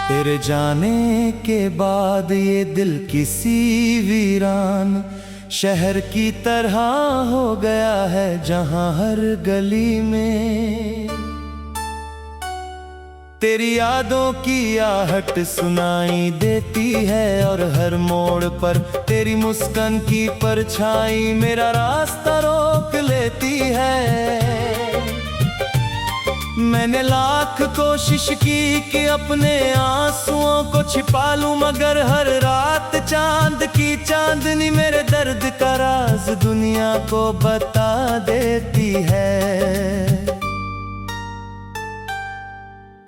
तेरे जाने के बाद ये दिल किसी वीरान शहर की तरह हो गया है, जहां हर गली में तेरी यादों की आहट सुनाई देती है, और हर मोड़ पर तेरी मुस्कान की परछाई मेरा रास्ता रोक लेती है। मैंने लाख कोशिश की कि अपने आंसुओं को छिपा लूं, मगर हर रात चांद की चांदनी मेरे दर्द का राज दुनिया को बता देती है।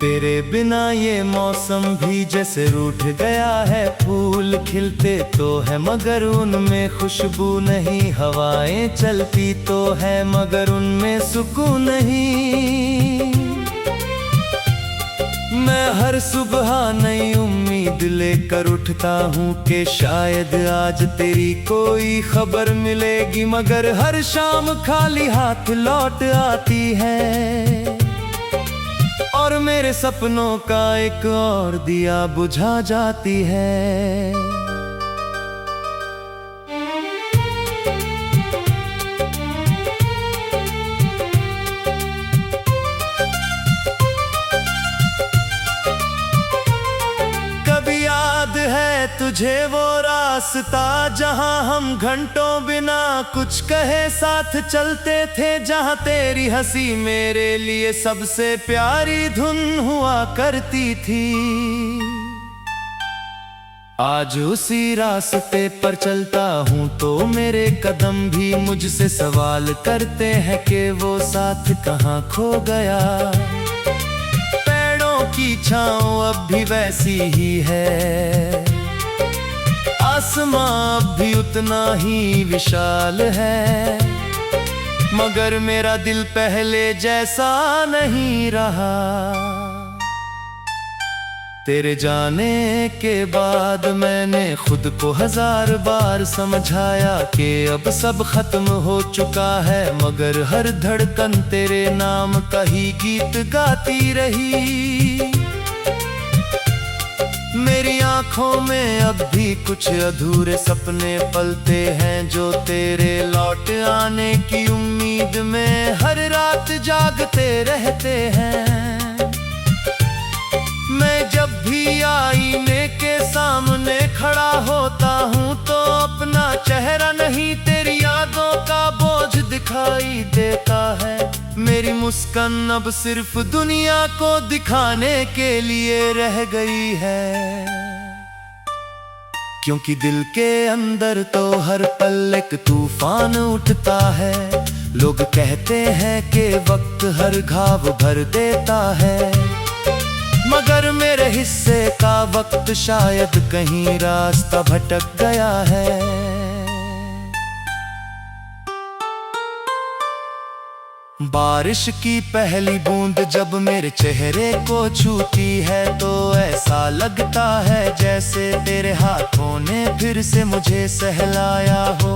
तेरे बिना ये मौसम भी जैसे रूठ गया है, फूल खिलते तो है मगर उनमें खुशबू नहीं, हवाएं चलती तो है मगर उनमें सुकून नहीं। मैं हर सुबह नई उम्मीद लेकर उठता हूँ कि शायद आज तेरी कोई खबर मिलेगी, मगर हर शाम खाली हाथ लौट आती है, और मेरे सपनों का एक और दिया बुझा जाती है। तुझे वो रास्ता जहां हम घंटों बिना कुछ कहे साथ चलते थे, जहां तेरी हंसी मेरे लिए सबसे प्यारी धुन हुआ करती थी। आज उसी रास्ते पर चलता हूँ तो मेरे कदम भी मुझसे सवाल करते हैं कि वो साथ कहाँ खो गया। पेड़ों की छाँव अब भी वैसी ही है, आसमां अब भी उतना ही विशाल है, मगर मेरा दिल पहले जैसा नहीं रहा। तेरे जाने के बाद मैंने खुद को 1000 बार समझाया कि अब सब खत्म हो चुका है, मगर हर धड़कन तेरे नाम का ही गीत गाती रही। मेरी आंखों में अब भी कुछ अधूरे सपने पलते हैं, जो तेरे लौट आने की उम्मीद में हर रात जागते रहते हैं। मैं जब भी आईने के सामने खड़ा होता हूँ तो अपना चेहरा नहीं तेरी यादों का बोझ दिखाई देता है। मेरी मुस्कान अब सिर्फ दुनिया को दिखाने के लिए रह गई है, क्योंकि दिल के अंदर तो हर पल एक तूफान उठता है। लोग कहते हैं कि वक्त हर घाव भर देता है, मगर मेरे हिस्से का वक्त शायद कहीं रास्ता भटक गया है। बारिश की पहली बूंद जब मेरे चेहरे को छूती है तो ऐसा लगता है जैसे तेरे हाथों ने फिर से मुझे सहलाया हो।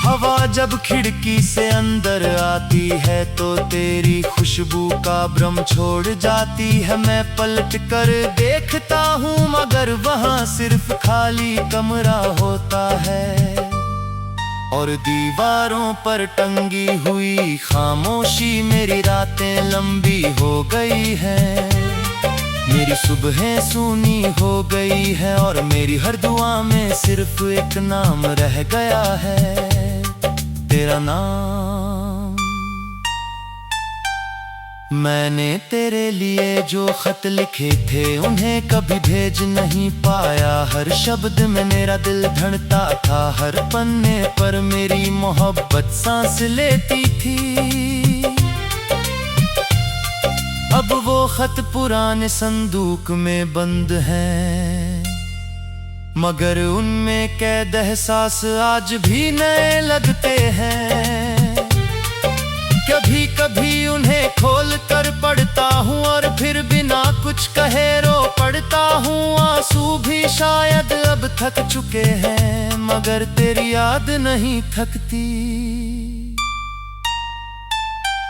हवा जब खिड़की से अंदर आती है तो तेरी खुशबू का भ्रम छोड़ जाती है। मैं पलट कर देखता हूँ मगर वहाँ सिर्फ खाली कमरा होता है, और दीवारों पर टंगी हुई खामोशी। मेरी रातें लंबी हो गई हैं, मेरी सुबहें सूनी हो गई है, और मेरी हर दुआ में सिर्फ एक नाम रह गया है, तेरा नाम। मैंने तेरे लिए जो खत लिखे थे उन्हें कभी भेज नहीं पाया। हर शब्द में मेरा दिल धड़कता था, हर पन्ने पर मेरी मोहब्बत सांस लेती थी। अब वो खत पुराने संदूक में बंद हैं, मगर उनमें कैद एहसास आज भी नए लगते हैं। कभी कभी उन्हें खोल कर पढ़ता हूँ और फिर बिना कुछ कहे रो पड़ता हूँ। आंसू भी शायद अब थक चुके हैं, मगर तेरी याद नहीं थकती।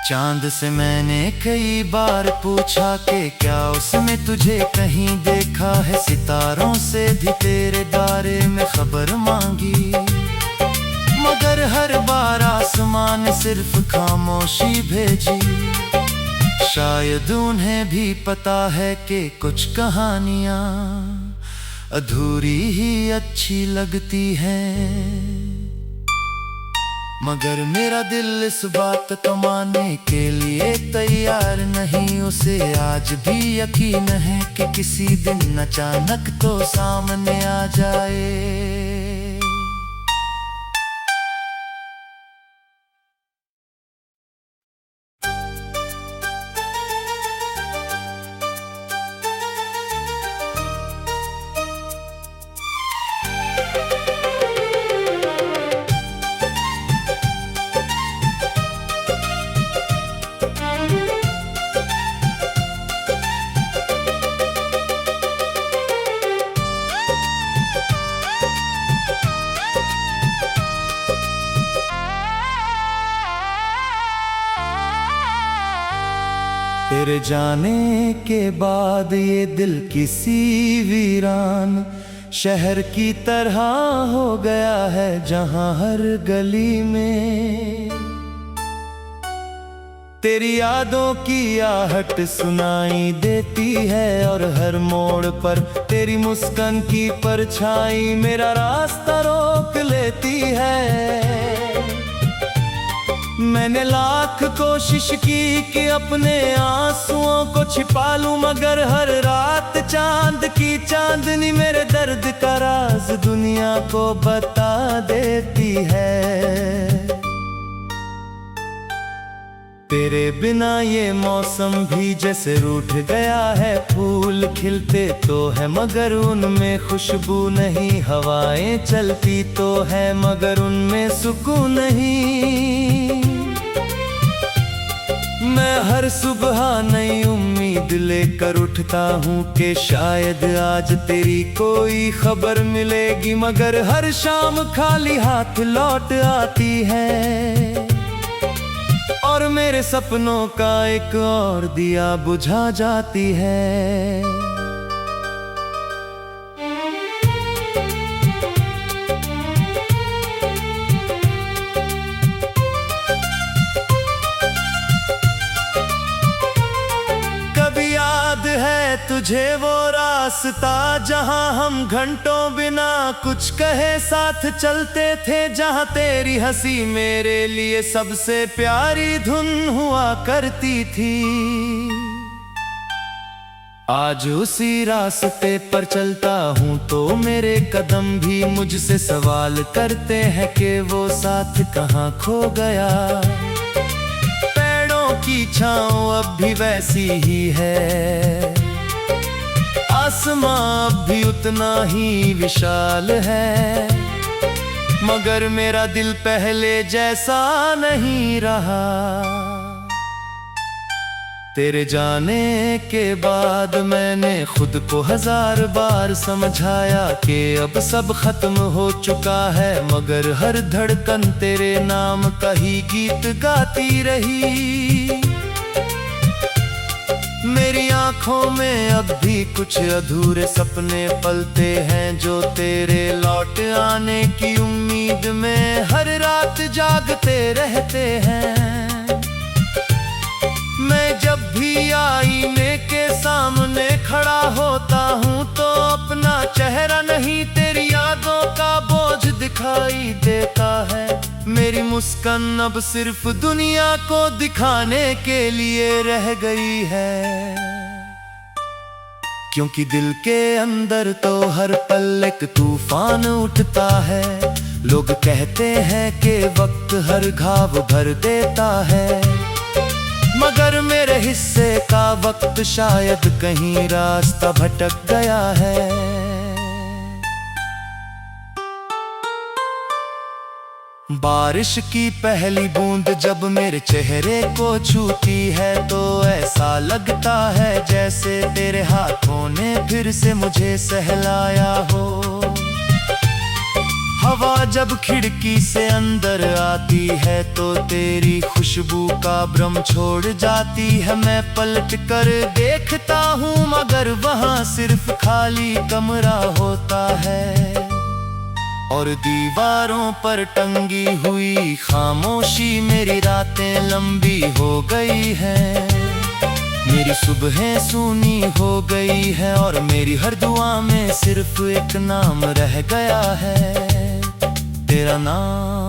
चांद से मैंने कई बार पूछा कि क्या उसमें तुझे कहीं देखा है। सितारों से भी तेरे बारे में खबर मांगी, मगर हर बार आसमान ने सिर्फ खामोशी भेजी। शायद उन्हें भी पता है कि कुछ कहानियां अधूरी ही अच्छी लगती हैं। मगर मेरा दिल इस बात को मानने के लिए तैयार नहीं। उसे आज भी यकीन है कि किसी दिन अचानक तो सामने आ जाए। तेरे जाने के बाद ये दिल किसी वीरान शहर की तरह हो गया है, जहां हर गली में तेरी यादों की आहट सुनाई देती है। और हर मोड़ पर तेरी मुस्कान की परछाई मेरा रास्ता रोक लेती है। मैंने लाख कोशिश की कि अपने आंसुओं को छिपा लूं, मगर हर रात चांद की चांदनी मेरे दर्द का राज दुनिया को बता देती है। तेरे बिना ये मौसम भी जैसे रूठ गया है। फूल खिलते तो है मगर उनमें खुशबू नहीं, हवाएं चलती तो है मगर उनमें सुकून नहीं। मैं हर सुबह नई उम्मीद लेकर उठता हूँ कि शायद आज तेरी कोई खबर मिलेगी, मगर हर शाम खाली हाथ लौट आती है। और मेरे सपनों का एक और दिया बुझा जाती है। तुझे वो रास्ता जहां हम घंटों बिना कुछ कहे साथ चलते थे, जहां तेरी हंसी मेरे लिए सबसे प्यारी धुन हुआ करती थी। आज उसी रास्ते पर चलता हूँ तो मेरे कदम भी मुझसे सवाल करते हैं कि वो साथ कहाँ खो गया। पेड़ों की छाँव अब भी वैसी ही है, आसमां अब भी उतना ही विशाल है, मगर मेरा दिल पहले जैसा नहीं रहा। तेरे जाने के बाद मैंने खुद को 1000 बार समझाया कि अब सब खत्म हो चुका है, मगर हर धड़कन तेरे नाम का ही गीत गाती रही। मेरी आंखों में अब भी कुछ अधूरे सपने पलते हैं, जो तेरे लौट आने की उम्मीद में हर रात जागते रहते हैं। मैं जब भी आईने के सामने खड़ा होता हूँ तो अपना चेहरा नहीं तेरी यादों का बोझ दिखाई देता है। मेरी मुस्कान अब सिर्फ दुनिया को दिखाने के लिए रह गई है, क्योंकि दिल के अंदर तो हर पल एक तूफान उठता है। लोग कहते हैं कि वक्त हर घाव भर देता है, मगर मेरे हिस्से का वक्त शायद कहीं रास्ता भटक गया है। बारिश की पहली बूंद जब मेरे चेहरे को छूती है तो ऐसा लगता है जैसे तेरे हाथों ने फिर से मुझे सहलाया हो। हवा जब खिड़की से अंदर आती है तो तेरी खुशबू का भ्रम छोड़ जाती है। मैं पलट कर देखता हूँ मगर वहाँ सिर्फ खाली कमरा होता है और दीवारों पर टंगी हुई खामोशी। मेरी रातें लंबी हो गई हैं, मेरी सुबहें सूनी हो गई है और मेरी हर दुआ में सिर्फ एक नाम रह गया है, तेरा नाम।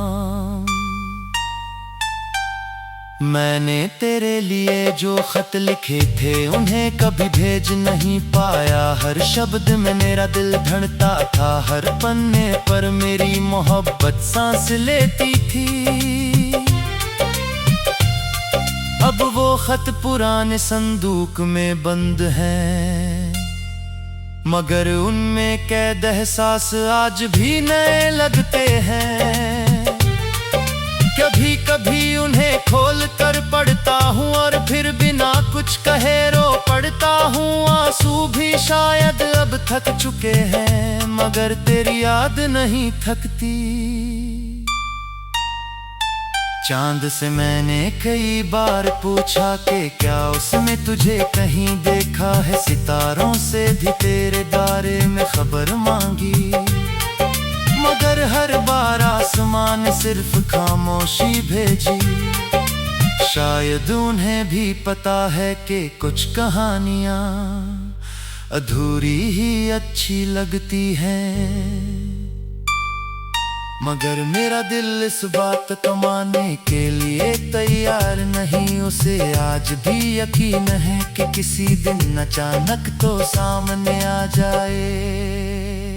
मैंने तेरे लिए जो खत लिखे थे उन्हें कभी भेज नहीं पाया। हर शब्द में मेरा दिल धड़कता था, हर पन्ने पर मेरी मोहब्बत सांस लेती थी। अब वो खत पुराने संदूक में बंद हैं, मगर उनमें कैद एहसास आज भी नए लगते हैं। कभी कभी उन्हें खोल कर पढ़ता हूँ और फिर बिना कुछ कहे रो पड़ता हूँ। आंसू भी शायद अब थक चुके हैं, मगर तेरी याद नहीं थकती। चांद से मैंने कई बार पूछा कि क्या उसने तुझे कहीं देखा है। सितारों से भी तेरे बारे में खबर मांगी, मगर हर बार आसमान सिर्फ खामोशी भेजी। शायद उन्हें भी पता है कि कुछ कहानियां अधूरी ही अच्छी लगती हैं। मगर मेरा दिल इस बात को मानने के लिए तैयार नहीं। उसे आज भी यकीन है कि किसी दिन अचानक तो सामने आ जाए।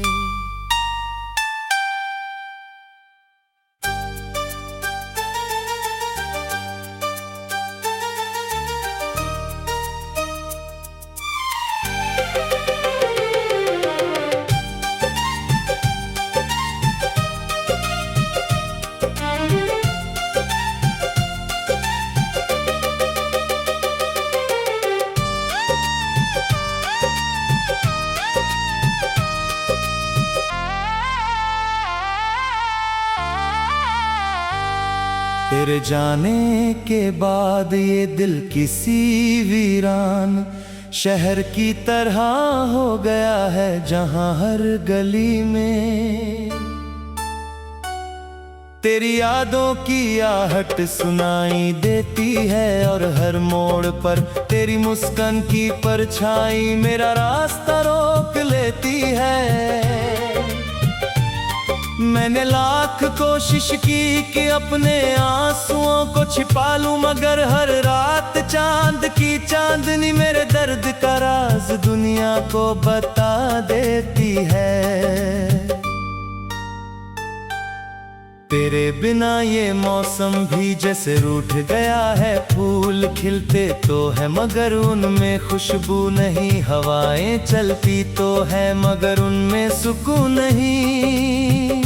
तेरे जाने के बाद ये दिल किसी वीरान शहर की तरह हो गया है, जहां हर गली में तेरी यादों की आहट सुनाई देती है और हर मोड़ पर तेरी मुस्कान की परछाई मेरा रास्ता रोक लेती है। मैंने लाख कोशिश की कि अपने आंसुओं को छिपा लूं, मगर हर रात चांद की चांदनी मेरे दर्द का राज दुनिया को बता देती है। तेरे बिना ये मौसम भी जैसे रूठ गया है। फूल खिलते तो है मगर उनमें खुशबू नहीं, हवाएं चलती तो है मगर उनमें सुकून नहीं।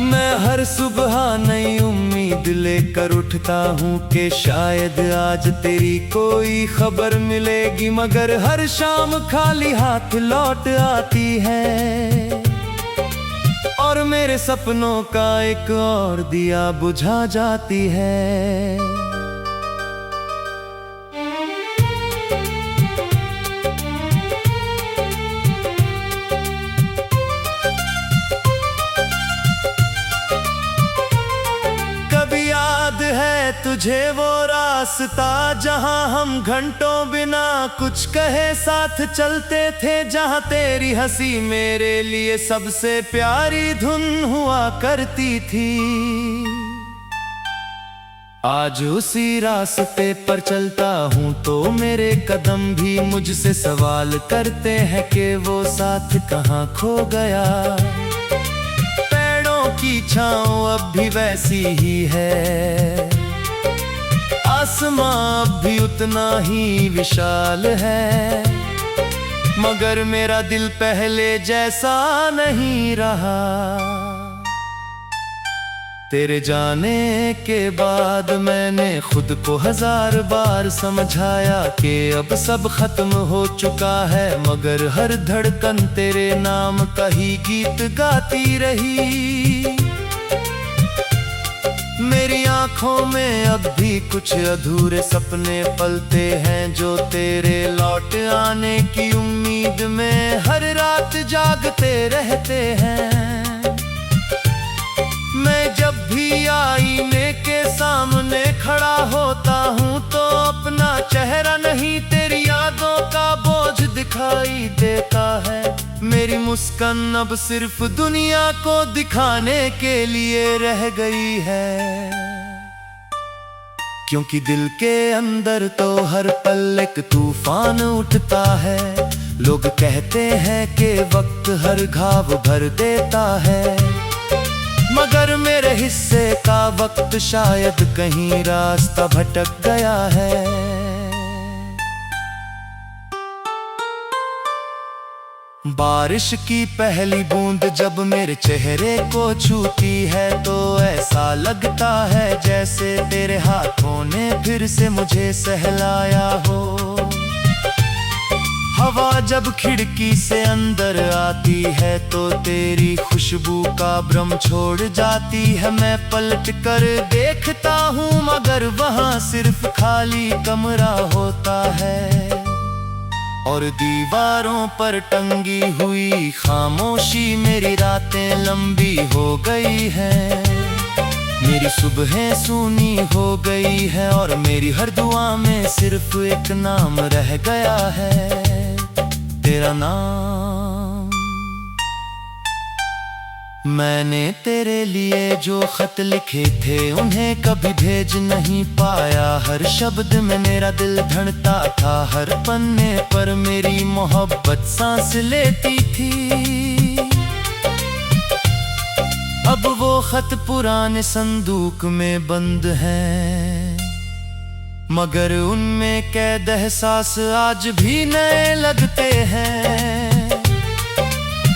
मैं हर सुबह नई उम्मीद लेकर उठता हूँ कि शायद आज तेरी कोई खबर मिलेगी, मगर हर शाम खाली हाथ लौट आती है और मेरे सपनों का एक और दिया बुझा जाती है। तुझे वो रास्ता जहां हम घंटों बिना कुछ कहे साथ चलते थे, जहां तेरी हंसी मेरे लिए सबसे प्यारी धुन हुआ करती थी। आज उसी रास्ते पर चलता हूँ तो मेरे कदम भी मुझसे सवाल करते हैं कि वो साथ कहाँ खो गया। पेड़ों की छाँव अब भी वैसी ही है, आसमां अब भी उतना ही विशाल है, मगर मेरा दिल पहले जैसा नहीं रहा। तेरे जाने के बाद मैंने खुद को 1000 बार समझाया कि अब सब खत्म हो चुका है, मगर हर धड़कन तेरे नाम का ही गीत गाती रही। मेरी आंखों में अब भी कुछ अधूरे सपने पलते हैं, जो तेरे लौट आने की उम्मीद में हर रात जागते रहते हैं। मैं जब भी आईने के सामने खड़ा होता हूँ तो अपना चेहरा नहीं, तेरी यादों का बोझ दिखाई देता है। मेरी मुस्कान अब सिर्फ दुनिया को दिखाने के लिए रह गई है, क्योंकि दिल के अंदर तो हर पल एक तूफान उठता है। लोग कहते हैं कि वक्त हर घाव भर देता है, मगर मेरे हिस्से का वक्त शायद कहीं रास्ता भटक गया है। बारिश की पहली बूंद जब मेरे चेहरे को छूती है तो ऐसा लगता है जैसे तेरे हाथों ने फिर से मुझे सहलाया हो। हवा जब खिड़की से अंदर आती है तो तेरी खुशबू का भ्रम छोड़ जाती है। मैं पलट कर देखता हूँ मगर वहाँ सिर्फ खाली कमरा होता है, और दीवारों पर टंगी हुई खामोशी। मेरी रातें लंबी हो गई हैं, मेरी सुबहें सूनी हो गई है, और मेरी हर दुआ में सिर्फ एक नाम रह गया है, तेरा नाम। मैंने तेरे लिए जो खत लिखे थे उन्हें कभी भेज नहीं पाया। हर शब्द में मेरा दिल धड़कता था, हर पन्ने पर मेरी मोहब्बत सांस लेती थी। अब वो खत पुराने संदूक में बंद हैं, मगर उनमें कैद एहसास आज भी नए लगते हैं।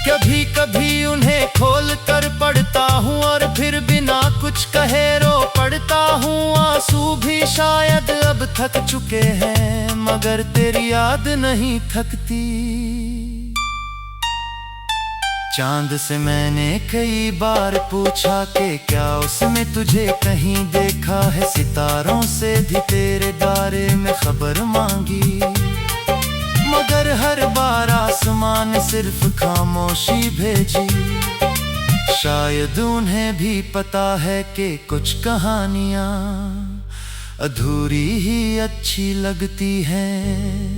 कभी कभी उन्हें खोल कर पढ़ता हूँ और फिर बिना कुछ कहे रो पड़ता हूँ। आंसू भी शायद अब थक चुके हैं, मगर तेरी याद नहीं थकती। चांद से मैंने कई बार पूछा कि क्या उसमें तुझे कहीं देखा है। सितारों से भी तेरे बारे में खबर मांगी, मगर हर बार आसमान सिर्फ खामोशी भेजी। शायद उन्हें भी पता है कि कुछ कहानियां अधूरी ही अच्छी लगती हैं,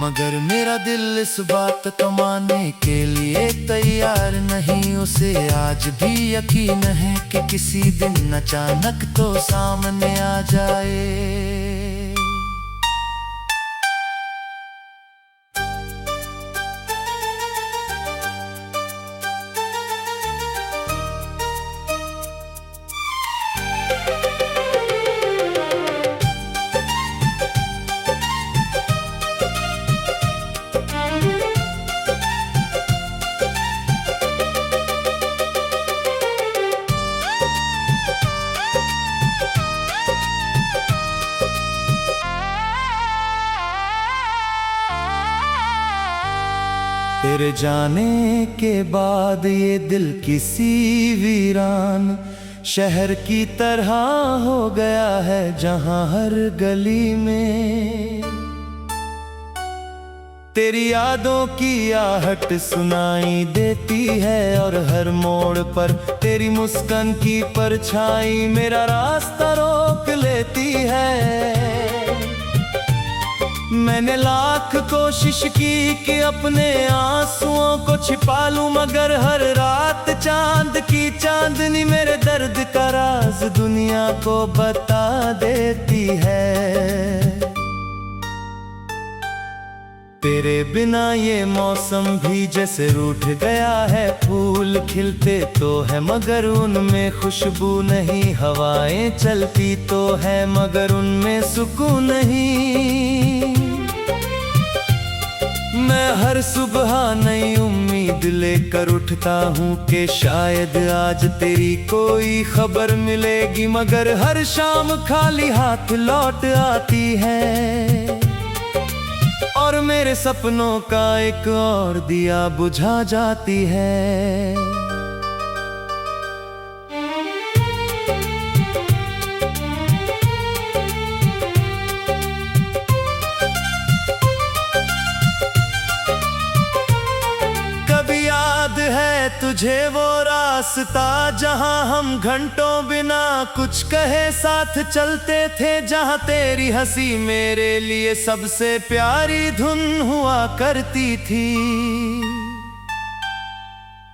मगर मेरा दिल इस बात को मानने के लिए तैयार नहीं। उसे आज भी यकीन है कि किसी दिन अचानक तो सामने आ जाए। तेरे जाने के बाद ये दिल किसी वीरान शहर की तरह हो गया है, जहां हर गली में तेरी यादों की आहट सुनाई देती है, और हर मोड़ पर तेरी मुस्कान की परछाई मेरा रास्ता रोक लेती है। मैंने लाख कोशिश की कि अपने आंसुओं को छिपा लूं, मगर हर रात चांद की चांदनी मेरे दर्द का राज दुनिया को बता देती है। तेरे बिना ये मौसम भी जैसे रूठ गया है। फूल खिलते तो है मगर उनमें खुशबू नहीं, हवाएं चलती तो है मगर उनमें सुकून नहीं। मैं हर सुबह नई उम्मीद उम्मीद लेकर उठता हूँ कि शायद आज तेरी कोई खबर मिलेगी, मगर हर शाम खाली हाथ लौट आती है और मेरे सपनों का एक और दिया बुझा जाती है। तुझे वो रास्ता जहां हम घंटों बिना कुछ कहे साथ चलते थे, जहां तेरी हंसी मेरे लिए सबसे प्यारी धुन हुआ करती थी।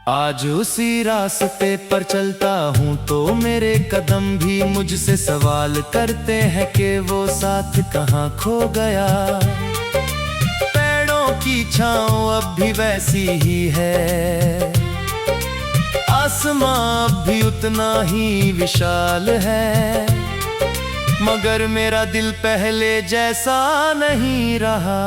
आज उसी रास्ते पर चलता हूँ तो मेरे कदम भी मुझसे सवाल करते हैं कि वो साथ कहाँ खो गया। पेड़ों की छाँव अब भी वैसी ही है, आसमां अब भी उतना ही विशाल है, मगर मेरा दिल पहले जैसा नहीं रहा।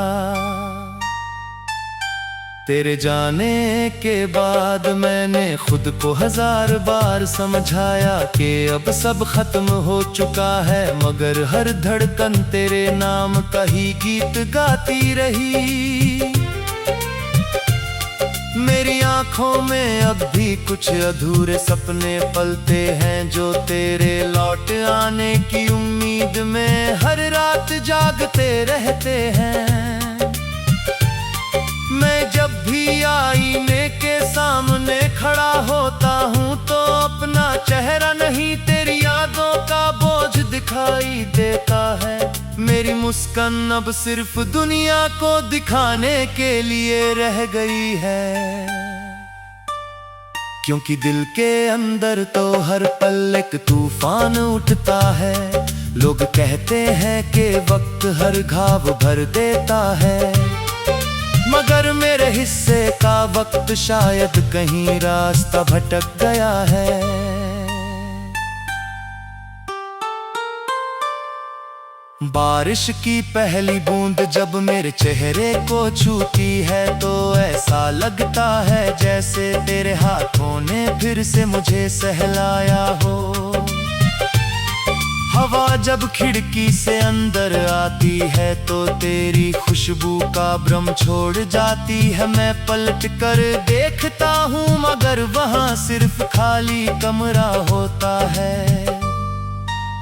तेरे जाने के बाद मैंने खुद को 1000 बार समझाया कि अब सब खत्म हो चुका है, मगर हर धड़कन तेरे नाम का ही गीत गाती रही। मेरी आंखों में अब भी कुछ अधूरे सपने पलते हैं, जो तेरे लौट आने की उम्मीद में हर रात जागते रहते हैं। मैं जब भी आईने के सामने खड़ा होता हूँ तो अपना चेहरा नहीं तेरी यादों का बोझ दिखाई देता है। मेरी मुस्कान अब सिर्फ दुनिया को दिखाने के लिए रह गई है, क्योंकि दिल के अंदर तो हर पल एक तूफान उठता है। लोग कहते हैं कि वक्त हर घाव भर देता है, मगर मेरे हिस्से का वक्त शायद कहीं रास्ता भटक गया है। बारिश की पहली बूंद जब मेरे चेहरे को छूती है तो ऐसा लगता है जैसे तेरे हाथों ने फिर से मुझे सहलाया हो। हवा जब खिड़की से अंदर आती है तो तेरी खुशबू का भ्रम छोड़ जाती है। मैं पलट कर देखता हूँ मगर वहाँ सिर्फ खाली कमरा होता है,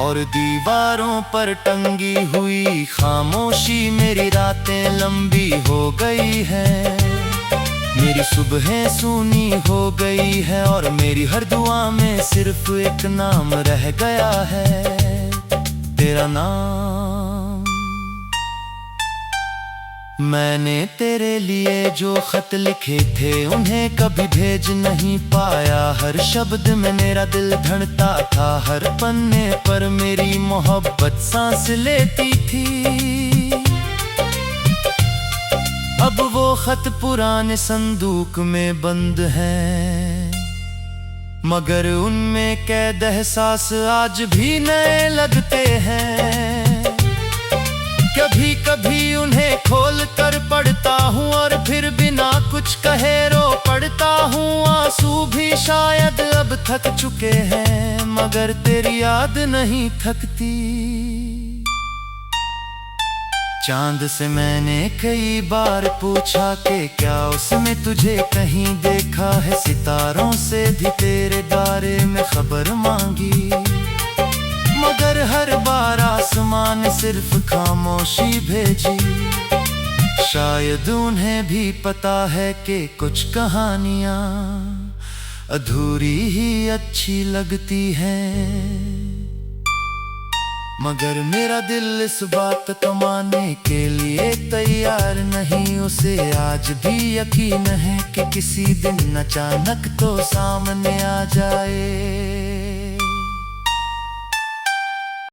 और दीवारों पर टंगी हुई खामोशी। मेरी रातें लंबी हो गई हैं, मेरी सुबहें सूनी हो गई है, और मेरी हर दुआ में सिर्फ एक नाम रह गया है, तेरा नाम। मैंने तेरे लिए जो खत लिखे थे उन्हें कभी भेज नहीं पाया। हर शब्द में मेरा दिल धड़कता था, हर पन्ने पर मेरी मोहब्बत सांस लेती थी। अब वो खत पुराने संदूक में बंद हैं, मगर उनमें कैद एहसास आज भी नए लगते हैं। कभी कभी उन्हें खोल कर पढ़ता हूँ और फिर बिना कुछ कहे रो पड़ता हूँ। आंसू भी शायद अब थक चुके हैं, मगर तेरी याद नहीं थकती। चांद से मैंने कई बार पूछा कि क्या उसमें तुझे कहीं देखा है। सितारों से भी तेरे बारे में खबर मांगी, मगर हर बार आसमान ने सिर्फ खामोशी भेजी। शायद उन्हें भी पता है कि कुछ कहानियां अधूरी ही अच्छी लगती हैं, मगर मेरा दिल इस बात को मानने के लिए तैयार नहीं। उसे आज भी यकीन है कि किसी दिन अचानक तो सामने आ जाए।